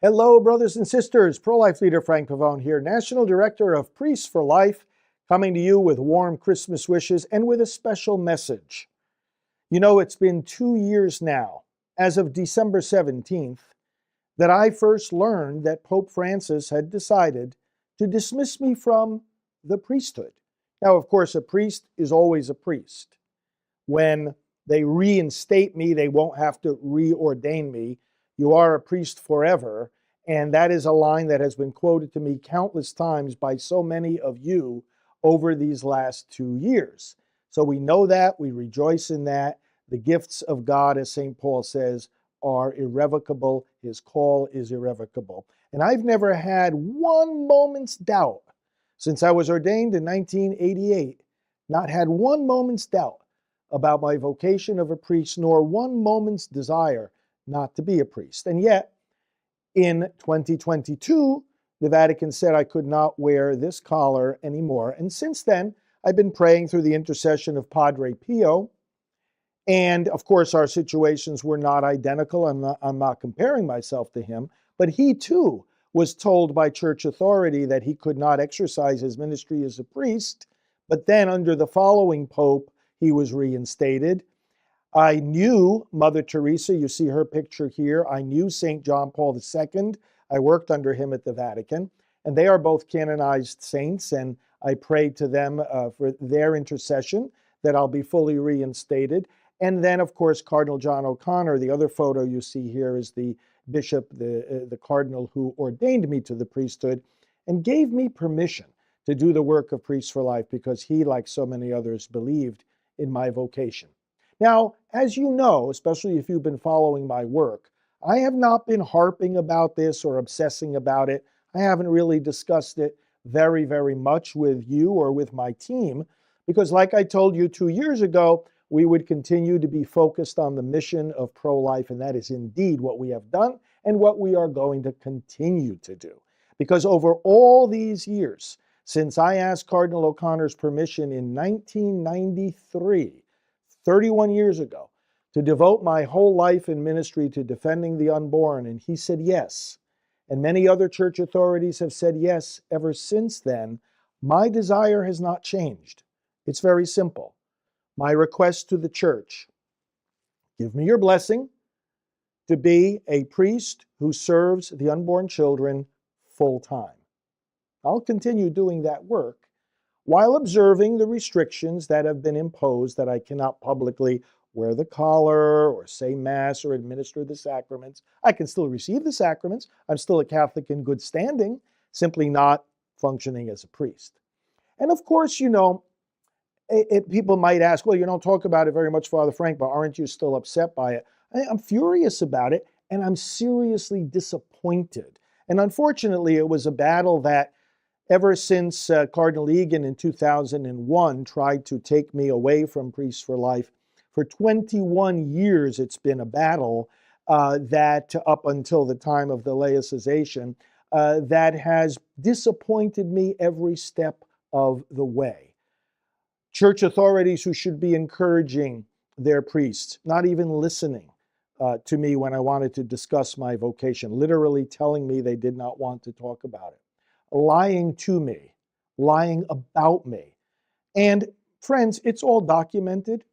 Hello, brothers and sisters. Pro-life leader Frank Pavone here, National Director of Priests for Life, coming to you with warm Christmas wishes and with a special message. You know, it's been 2 years now, as of December 17th, that I first learned that Pope Francis had decided to dismiss me from the priesthood. Now, of course, a priest is always a priest. When they reinstate me, they won't have to reordain me. You are a priest forever. And that is a line that has been quoted to me countless times by so many of you over these last 2 years. So we know that, we rejoice in that. The gifts of God, as St. Paul says, are irrevocable. His call is irrevocable. And I've never had one moment's doubt since I was ordained in 1988, not had one moment's doubt about my vocation of a priest, nor one moment's desire not to be a priest. And yet, in 2022, the Vatican said I could not wear this collar anymore. And since then, I've been praying through the intercession of Padre Pio. And of course, our situations were not identical. I'm not comparing myself to him. But he too was told by church authority that he could not exercise his ministry as a priest. But then under the following pope, he was reinstated. I knew Mother Teresa. You see her picture here. I knew St. John Paul II. I worked under him at the Vatican. And they are both canonized saints. And I prayed to them for their intercession that I'll be fully reinstated. And then, of course, Cardinal John O'Connor. The other photo you see here is the bishop, the cardinal who ordained me to the priesthood and gave me permission to do the work of Priests for Life because he, like so many others, believed in my vocation. Now, as you know, especially if you've been following my work, I have not been harping about this or obsessing about it. I haven't really discussed it very, very much with you or with my team because, like I told you 2 years ago, we would continue to be focused on the mission of pro-life, and that is indeed what we have done and what we are going to continue to do. Because over all these years, since I asked Cardinal O'Connor's permission in 1993, 31 years ago, to devote my whole life and ministry to defending the unborn, and he said yes, and many other church authorities have said yes ever since then, my desire has not changed. It's very simple. My request to the church, give me your blessing to be a priest who serves the unborn children full time. I'll continue doing that work while observing the restrictions that have been imposed that I cannot publicly wear the collar or say Mass or administer the sacraments. I can still receive the sacraments. I'm still a Catholic in good standing, simply not functioning as a priest. And of course, you know, people might ask, well, you don't talk about it very much, Father Frank, but aren't you still upset by it? I'm furious about it, and I'm seriously disappointed. And unfortunately, it was a battle that ever since Cardinal Egan in 2001 tried to take me away from Priests for Life, for 21 years it's been a battle that up until the time of the Laicization, that has disappointed me every step of the way. Church authorities who should be encouraging their priests, not even listening to me when I wanted to discuss my vocation, literally telling me they did not want to talk about it, lying to me, lying about me. And friends, it's all documented.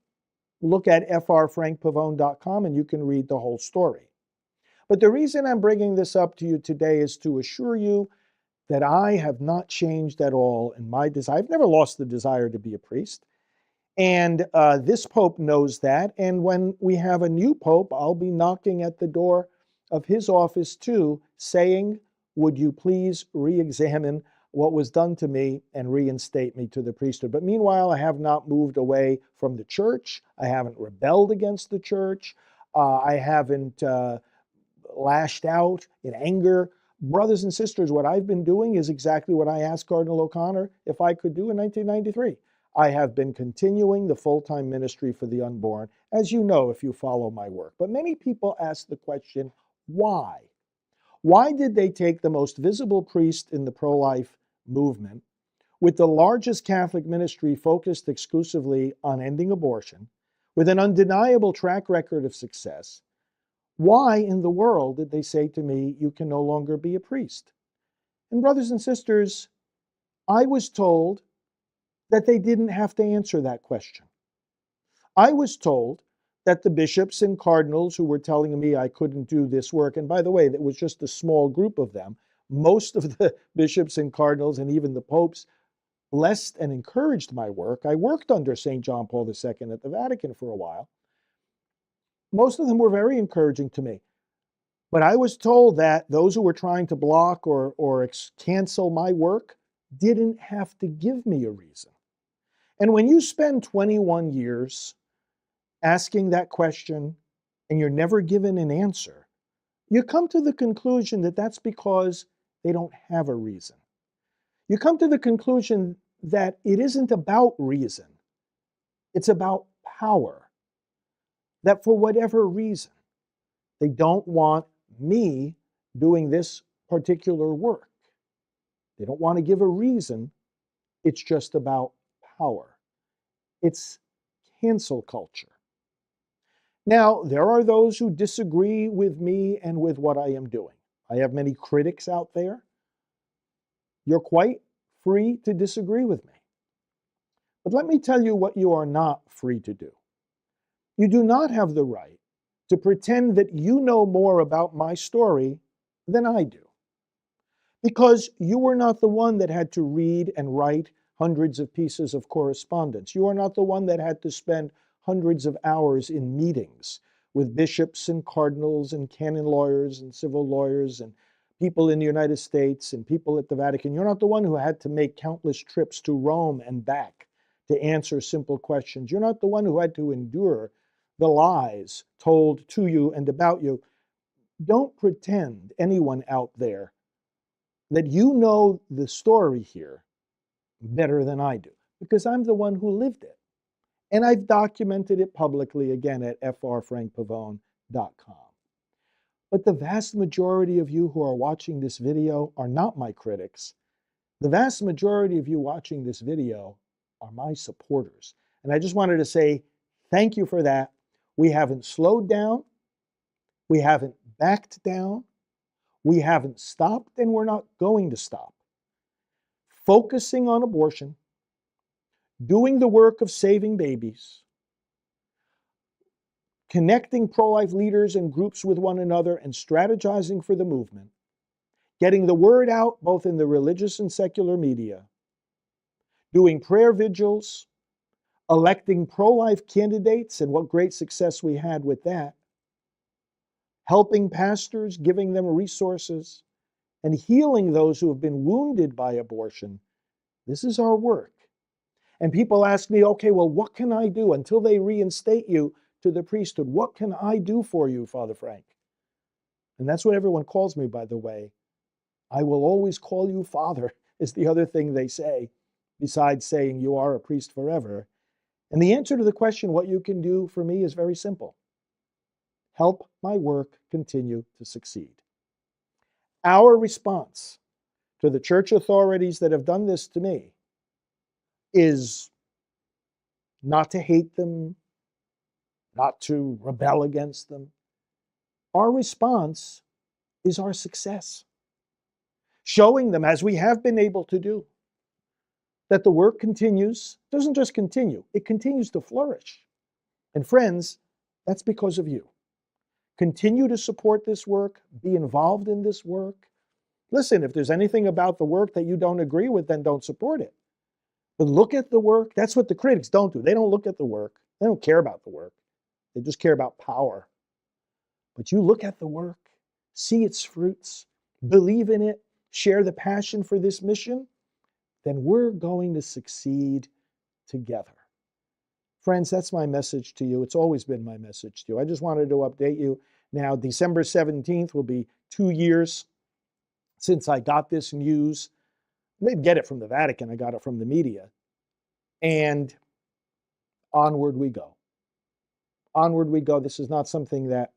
Look at frfrankpavone.com and you can read the whole story. But the reason I'm bringing this up to you today is to assure you that I have not changed at all in my desire. I've never lost the desire to be a priest. And this Pope knows that. And when we have a new Pope, I'll be knocking at the door of his office too, saying, would you please re-examine what was done to me and reinstate me to the priesthood? But meanwhile, I have not moved away from the church. I haven't rebelled against the church. I haven't lashed out in anger. Brothers and sisters, what I've been doing is exactly what I asked Cardinal O'Connor if I could do in 1993. I have been continuing the full-time ministry for the unborn, as you know if you follow my work. But many people ask the question, why? Why did they take the most visible priest in the pro-life movement, with the largest Catholic ministry focused exclusively on ending abortion, with an undeniable track record of success? Why in the world did they say to me, you can no longer be a priest? And brothers and sisters, I was told that they didn't have to answer that question. I was told that the bishops and cardinals who were telling me I couldn't do this work, and by the way, it was just a small group of them, most of the bishops and cardinals and even the popes blessed and encouraged my work. I worked under St. John Paul II at the Vatican for a while. Most of them were very encouraging to me. But I was told that those who were trying to block or cancel my work didn't have to give me a reason. And when you spend 21 years asking that question and you're never given an answer, you come to the conclusion that that's because they don't have a reason. You come to the conclusion that it isn't about reason, it's about power. That for whatever reason, they don't want me doing this particular work. They don't want to give a reason. It's just about power. It's cancel culture. Now, there are those who disagree with me and with what I am doing. I have many critics out there. You're quite free to disagree with me. But let me tell you what you are not free to do. You do not have the right to pretend that you know more about my story than I do. Because you were not the one that had to read and write hundreds of pieces of correspondence. You are not the one that had to spend hundreds of hours in meetings with bishops and cardinals and canon lawyers and civil lawyers and people in the United States and people at the Vatican. You're not the one who had to make countless trips to Rome and back to answer simple questions. You're not the one who had to endure the lies told to you and about you. Don't pretend, anyone out there, that you know the story here better than I do, because I'm the one who lived it. And I've documented it publicly, again, at frfrankpavone.com. But the vast majority of you who are watching this video are not my critics. The vast majority of you watching this video are my supporters. And I just wanted to say thank you for that. We haven't slowed down. We haven't backed down. We haven't stopped, and we're not going to stop. Focusing on abortion, doing the work of saving babies, connecting pro-life leaders and groups with one another and strategizing for the movement, getting the word out both in the religious and secular media, doing prayer vigils, electing pro-life candidates, and what great success we had with that, helping pastors, giving them resources, and healing those who have been wounded by abortion. This is our work. And people ask me, okay, well, what can I do until they reinstate you to the priesthood? What can I do for you, Father Frank? And that's what everyone calls me, by the way. I will always call you Father, is the other thing they say, besides saying you are a priest forever. And the answer to the question, what you can do for me, is very simple. Help my work continue to succeed. Our response to the church authorities that have done this to me is not to hate them, not to rebel against them. Our response is our success. Showing them, as we have been able to do, that the work continues, doesn't just continue, it continues to flourish. And friends, that's because of you. Continue to support this work, be involved in this work. Listen, if there's anything about the work that you don't agree with, then don't support it. But look at the work. That's what the critics don't do. They don't look at the work. They don't care about the work. They just care about power. But you look at the work, see its fruits, believe in it, share the passion for this mission, then we're going to succeed together. Friends, that's my message to you. It's always been my message to you. I just wanted to update you. Now, December 17th will be 2 years since I got this news. I didn't get it from the Vatican. I got it from the media. And onward we go. Onward we go. This is not something that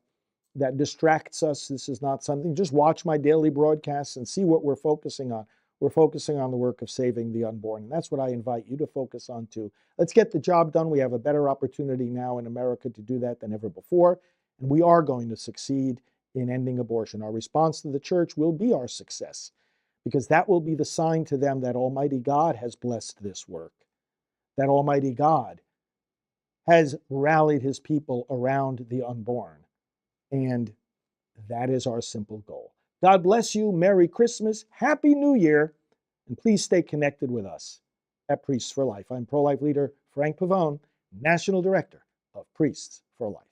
distracts us. This is not something. Just watch my daily broadcasts and see what we're focusing on. We're focusing on the work of saving the unborn. And that's what I invite you to focus on too. Let's get the job done. We have a better opportunity now in America to do that than ever before. And we are going to succeed in ending abortion. Our response to the church will be our success, because that will be the sign to them that Almighty God has blessed this work, that Almighty God has rallied his people around the unborn. And that is our simple goal. God bless you. Merry Christmas. Happy New Year. And please stay connected with us at Priests for Life. I'm pro-life leader Frank Pavone, National Director of Priests for Life.